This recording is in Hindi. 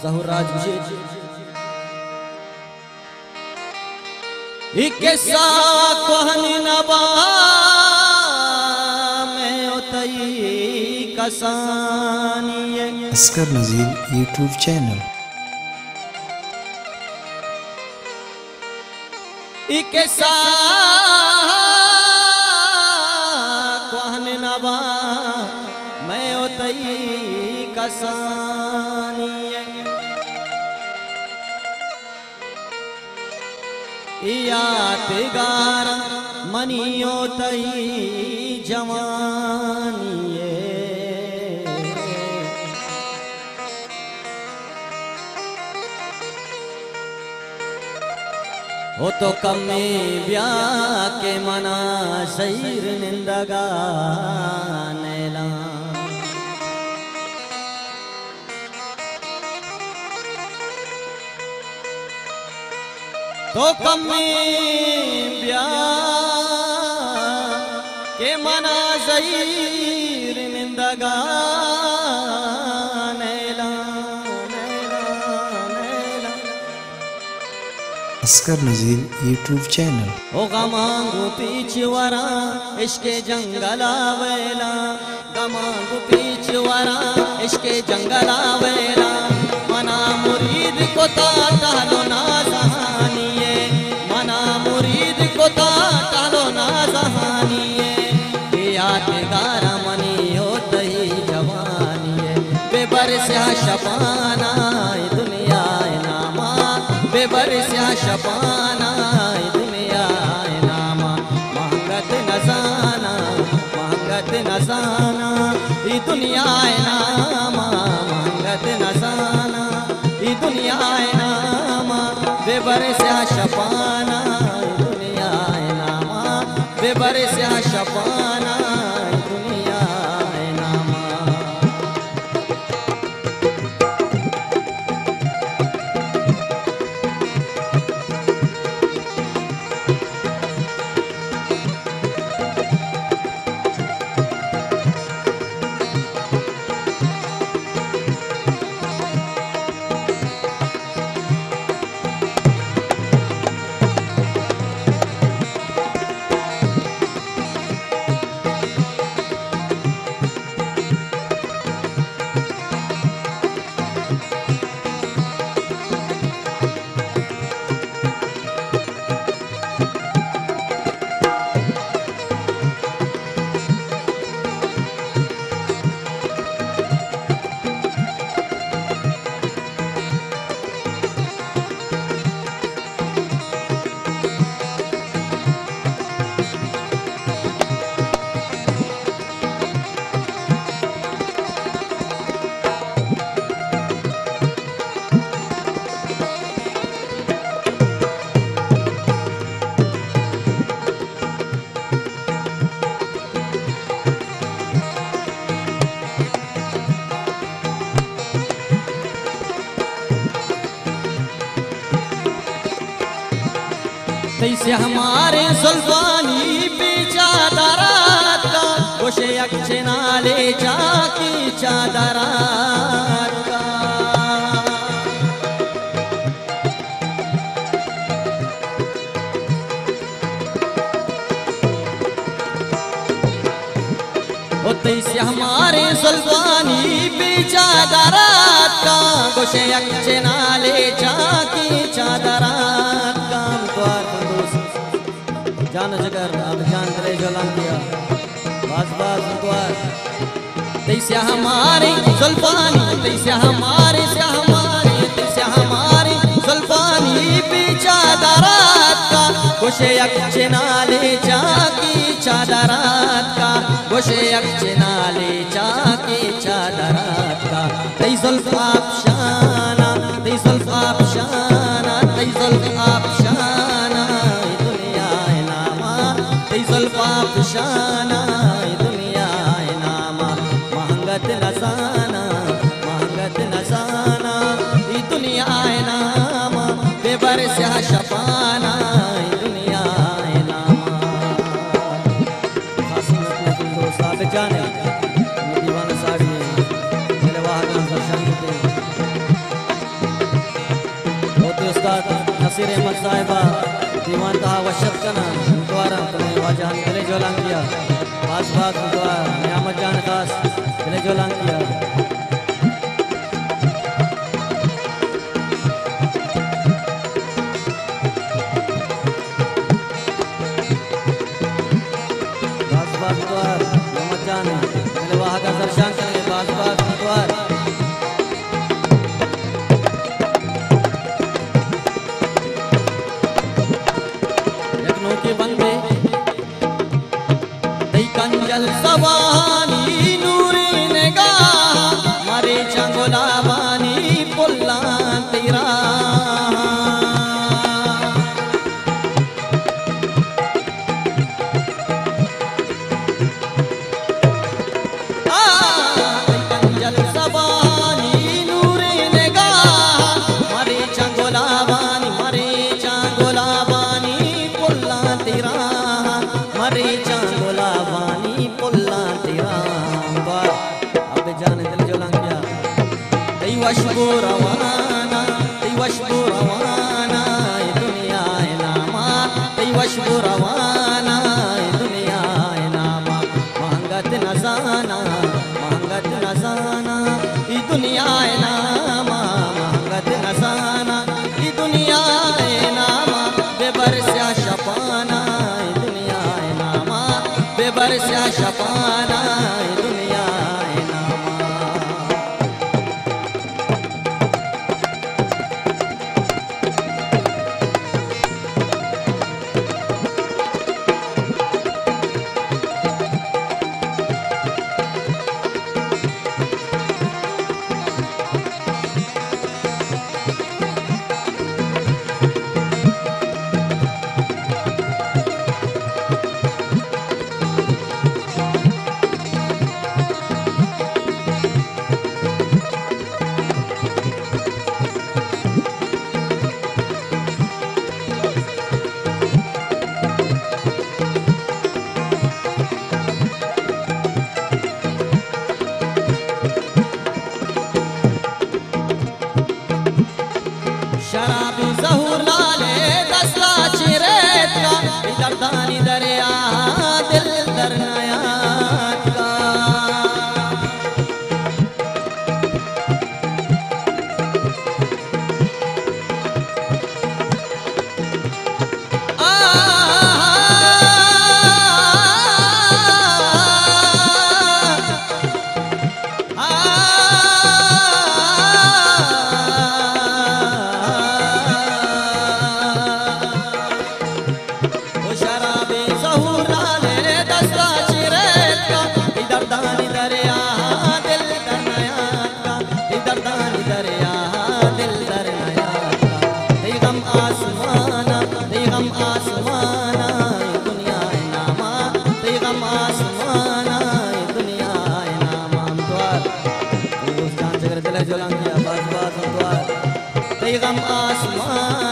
जहुराज जी इकेसा कोहनी नबा में उतई कसानी अस्कर नज़ीर यूट्यूब चैनल इकेसा कोहनी नबा में उतई कसानी यादगार मनियो तई जवानी हो तो कमे ब्याह के मना शरीर निंदगा नैला तो कमी ब्याह के मना ज़हीर निंदगा नैला नैला नैला अस्कर नज़ीर यूट्यूब चैनल ओ गमांगू पीछवारा इश्के जंगला वेला गमांगू पीछवारा इश्के जंगला वेला मना मुरीद को तालो ना जहानी टालो ना जहानी यादगार मनी हो तही जवानी बेबर से शपाना दुनिया नामा बेबर से शपाना दुनिया नामा महंगत नजाना ई दुनिया नामा महंगत नजाना ई दुनिया नामा बेबर से शपाना बेबर से शपाना दुनिया नामा तैसे हमारे सुल्तानी पे चादरात का गोशे अक्षे नाले जाकी चादरात का ओ तैसे हमारे सुल्तानी पे चादरात का गोशे अक्षे नाले जाकी चादरात का जान जगर अब जान करे जलान दिया बाज बाज द्वार तैसे हमारे सुल्तानी तैसे हमारे सुल्तानी पे चादरात का गोशे अक्षे नाले जाकी चादरात का गोशे अक्षे नाले जाकी चादरात का तै जुल्फ़ाब शाना तै जुल्फ़ाब शाना तै जुल्फ़ाब शाना जुल्फ़ाब शाना दुनिया नामा महंगत नजाना ई दुनिया नामा बेबर से शपाना दुनिया नामा साहब जाने दीवाना साहब मेरे वाह नसीर अहमद साहिबा दीवान तहा वशब कना द्वारा तुम्हें वाजान दिले जोलान किया बास बास द्वारा नियामत जान खास दिले जोलान किया बास बास द्वारा नियामत जान दिले वहाँ का दर्शन करें बास बास द्वारा के बंदे दई कंजल सवानी नूरी निगाह मारे चंगोला बानी पुल्ला तेरा दई कंजल सवानी नूरी निगाह मारे चंगोला बानी मारे चंगोला बानी तेरा मरे चांगोला वानी पुल्ला तेरा अब जान दिल जो लंग गया तई वशबो रवाना ये दुनिया है नामा तई वशबो रवाना ये दुनिया है नामा महंगत नजाना ये दुनिया है नामा महंगत नजाना ये दुनिया है नामा बेबरस्या शपाना बेबरस्या शपाना दुनिया है नामा शराबी ज़हूर लाले दसला चिरेत का दर्दानी दरिया दिल दरनायात का गम आसमान